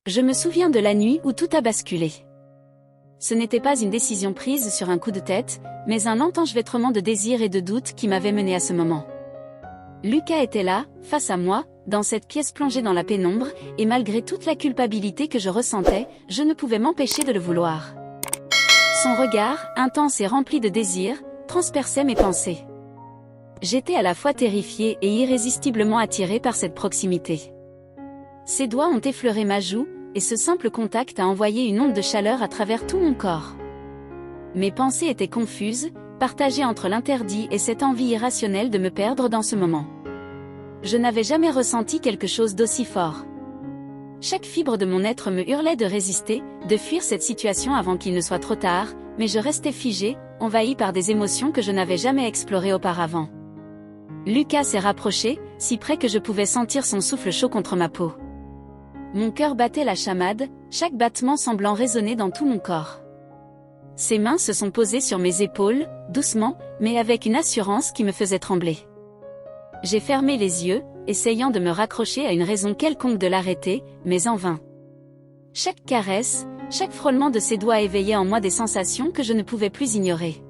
Je me souviens de la nuit où tout a basculé. Ce n'était pas une décision prise sur un coup de tête, mais un lent enchevêtrement de désir et de doute qui m'avait mené à ce moment. Lucas était là, face à moi, dans cette pièce plongée dans la pénombre, et malgré toute la culpabilité que je ressentais, je ne pouvais m'empêcher de le vouloir. Son regard, intense et rempli de désir, transperçait mes pensées. J'étais à la fois terrifiée et irrésistiblement attirée par cette proximité. Ses doigts ont effleuré ma joue, et ce simple contact a envoyé une onde de chaleur à travers tout mon corps. Mes pensées étaient confuses, partagées entre l'interdit et cette envie irrationnelle de me perdre dans ce moment. Je n'avais jamais ressenti quelque chose d'aussi fort. Chaque fibre de mon être me hurlait de résister, de fuir cette situation avant qu'il ne soit trop tard, mais je restais figée, envahie par des émotions que je n'avais jamais explorées auparavant. Lucas s'est rapproché, si près que je pouvais sentir son souffle chaud contre ma peau. Mon cœur battait la chamade, chaque battement semblant résonner dans tout mon corps. Ses mains se sont posées sur mes épaules, doucement, mais avec une assurance qui me faisait trembler. J'ai fermé les yeux, essayant de me raccrocher à une raison quelconque de l'arrêter, mais en vain. Chaque caresse, chaque frôlement de ses doigts éveillait en moi des sensations que je ne pouvais plus ignorer.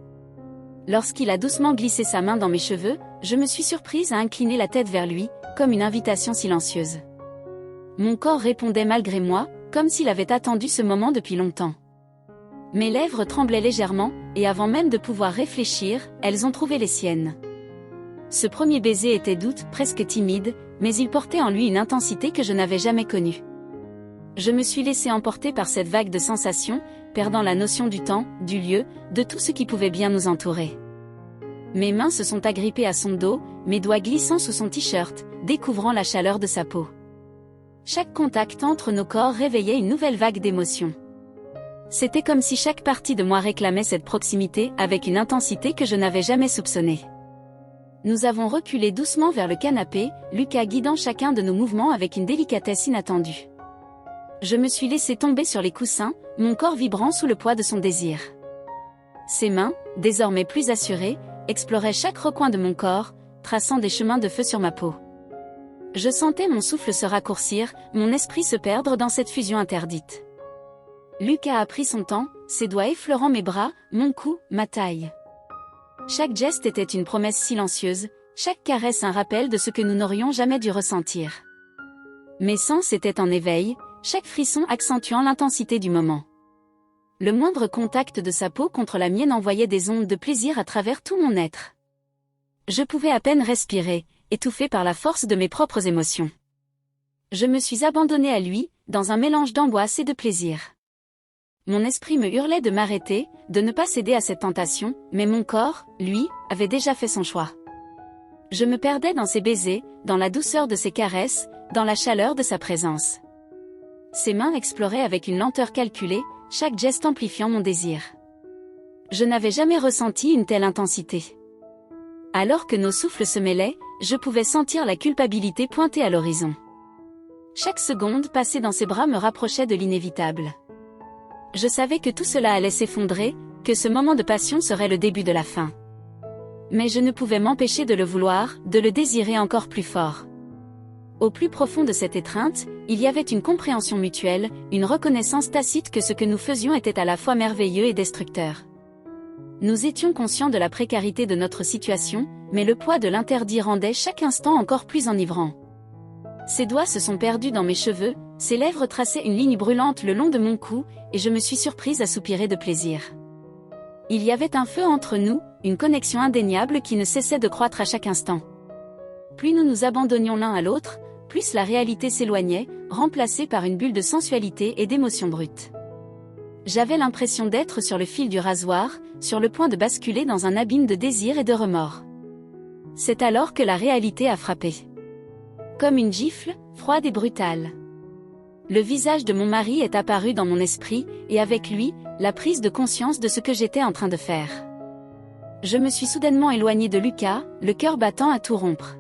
Lorsqu'il a doucement glissé sa main dans mes cheveux, je me suis surprise à incliner la tête vers lui, comme une invitation silencieuse. Mon corps répondait malgré moi, comme s'il avait attendu ce moment depuis longtemps. Mes lèvres tremblaient légèrement, et avant même de pouvoir réfléchir, elles ont trouvé les siennes. Ce premier baiser était doux, presque timide, mais il portait en lui une intensité que je n'avais jamais connue. Je me suis laissée emporter par cette vague de sensations, perdant la notion du temps, du lieu, de tout ce qui pouvait bien nous entourer. Mes mains se sont agrippées à son dos, mes doigts glissant sous son t-shirt, découvrant la chaleur de sa peau. Chaque contact entre nos corps réveillait une nouvelle vague d'émotions. C'était comme si chaque partie de moi réclamait cette proximité avec une intensité que je n'avais jamais soupçonnée. Nous avons reculé doucement vers le canapé, Lucas guidant chacun de nos mouvements avec une délicatesse inattendue. Je me suis laissée tomber sur les coussins, mon corps vibrant sous le poids de son désir. Ses mains, désormais plus assurées, exploraient chaque recoin de mon corps, traçant des chemins de feu sur ma peau. Je sentais mon souffle se raccourcir, mon esprit se perdre dans cette fusion interdite. Lucas a pris son temps, ses doigts effleurant mes bras, mon cou, ma taille. Chaque geste était une promesse silencieuse, chaque caresse un rappel de ce que nous n'aurions jamais dû ressentir. Mes sens étaient en éveil, chaque frisson accentuant l'intensité du moment. Le moindre contact de sa peau contre la mienne envoyait des ondes de plaisir à travers tout mon être. Je pouvais à peine respirer, étouffée par la force de mes propres émotions. Je me suis abandonnée à lui, dans un mélange d'angoisse et de plaisir. Mon esprit me hurlait de m'arrêter, de ne pas céder à cette tentation, mais mon corps, lui, avait déjà fait son choix. Je me perdais dans ses baisers, dans la douceur de ses caresses, dans la chaleur de sa présence. Ses mains exploraient avec une lenteur calculée, chaque geste amplifiant mon désir. Je n'avais jamais ressenti une telle intensité. Alors que nos souffles se mêlaient, je pouvais sentir la culpabilité pointer à l'horizon. Chaque seconde passée dans ses bras me rapprochait de l'inévitable. Je savais que tout cela allait s'effondrer, que ce moment de passion serait le début de la fin. Mais je ne pouvais m'empêcher de le vouloir, de le désirer encore plus fort. Au plus profond de cette étreinte, il y avait une compréhension mutuelle, une reconnaissance tacite que ce que nous faisions était à la fois merveilleux et destructeur. Nous étions conscients de la précarité de notre situation, mais le poids de l'interdit rendait chaque instant encore plus enivrant. Ses doigts se sont perdus dans mes cheveux, ses lèvres traçaient une ligne brûlante le long de mon cou, et je me suis surprise à soupirer de plaisir. Il y avait un feu entre nous, une connexion indéniable qui ne cessait de croître à chaque instant. Plus nous nous abandonnions l'un à l'autre, plus la réalité s'éloignait, remplacée par une bulle de sensualité et d'émotion brute. J'avais l'impression d'être sur le fil du rasoir, sur le point de basculer dans un abîme de désir et de remords. C'est alors que la réalité a frappé. Comme une gifle, froide et brutale. Le visage de mon mari est apparu dans mon esprit, et avec lui, la prise de conscience de ce que j'étais en train de faire. Je me suis soudainement éloignée de Lucas, le cœur battant à tout rompre.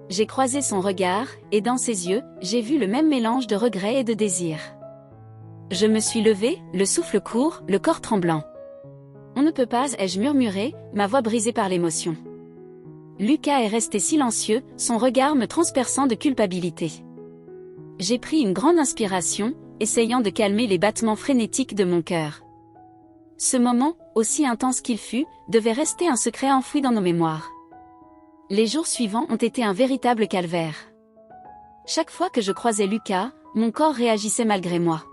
J'ai croisé son regard, et dans ses yeux, j'ai vu le même mélange de regret et de désir. Je me suis levée, le souffle court, le corps tremblant. On ne peut pas, ai-je murmuré, ma voix brisée par l'émotion. Lucas est resté silencieux, son regard me transperçant de culpabilité. J'ai pris une grande inspiration, essayant de calmer les battements frénétiques de mon cœur. Ce moment, aussi intense qu'il fut, devait rester un secret enfoui dans nos mémoires. Les jours suivants ont été un véritable calvaire. Chaque fois que je croisais Lucas, mon corps réagissait malgré moi.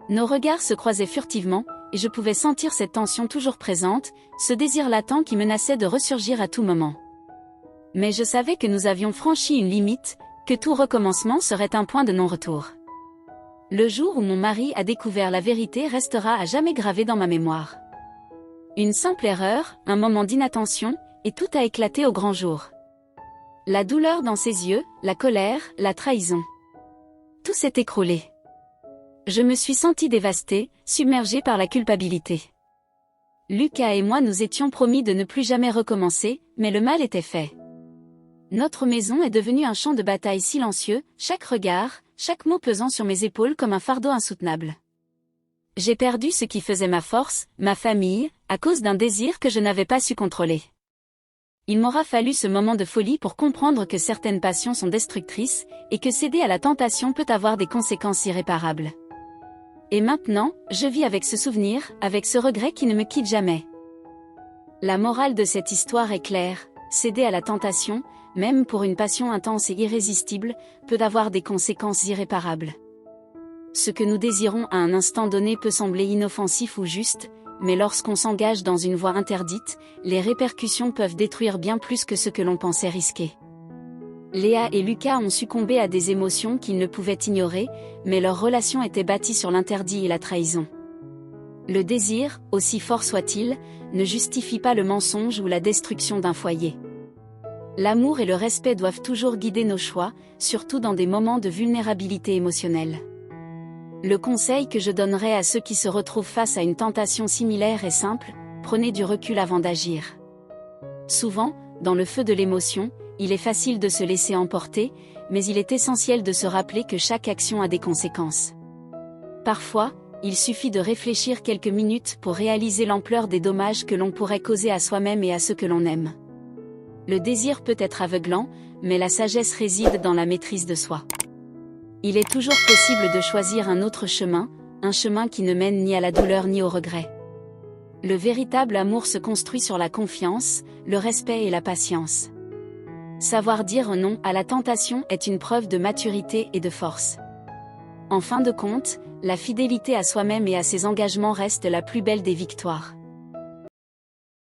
Nos regards se croisaient furtivement, et je pouvais sentir cette tension toujours présente, ce désir latent qui menaçait de ressurgir à tout moment. Mais je savais que nous avions franchi une limite, que tout recommencement serait un point de non-retour. Le jour où mon mari a découvert la vérité restera à jamais gravé dans ma mémoire. Une simple erreur, un moment d'inattention, et tout a éclaté au grand jour. La douleur dans ses yeux, la colère, la trahison. Tout s'est écroulé. Je me suis sentie dévastée, submergée par la culpabilité. Lucas et moi nous étions promis de ne plus jamais recommencer, mais le mal était fait. Notre maison est devenue un champ de bataille silencieux, chaque regard, chaque mot pesant sur mes épaules comme un fardeau insoutenable. J'ai perdu ce qui faisait ma force, ma famille, à cause d'un désir que je n'avais pas su contrôler. Il m'aura fallu ce moment de folie pour comprendre que certaines passions sont destructrices, et que céder à la tentation peut avoir des conséquences irréparables. Et maintenant, je vis avec ce souvenir, avec ce regret qui ne me quitte jamais. La morale de cette histoire est claire, céder à la tentation, même pour une passion intense et irrésistible, peut avoir des conséquences irréparables. Ce que nous désirons à un instant donné peut sembler inoffensif ou juste, mais lorsqu'on s'engage dans une voie interdite, les répercussions peuvent détruire bien plus que ce que l'on pensait risquer. Léa et Lucas ont succombé à des émotions qu'ils ne pouvaient ignorer, mais leur relation était bâtie sur l'interdit et la trahison. Le désir, aussi fort soit-il, ne justifie pas le mensonge ou la destruction d'un foyer. L'amour et le respect doivent toujours guider nos choix, surtout dans des moments de vulnérabilité émotionnelle. Le conseil que je donnerais à ceux qui se retrouvent face à une tentation similaire est simple, prenez du recul avant d'agir. Souvent, dans le feu de l'émotion, il est facile de se laisser emporter, mais il est essentiel de se rappeler que chaque action a des conséquences. Parfois, il suffit de réfléchir quelques minutes pour réaliser l'ampleur des dommages que l'on pourrait causer à soi-même et à ceux que l'on aime. Le désir peut être aveuglant, mais la sagesse réside dans la maîtrise de soi. Il est toujours possible de choisir un autre chemin, un chemin qui ne mène ni à la douleur ni au regret. Le véritable amour se construit sur la confiance, le respect et la patience. Savoir dire non à la tentation est une preuve de maturité et de force. En fin de compte, la fidélité à soi-même et à ses engagements reste la plus belle des victoires.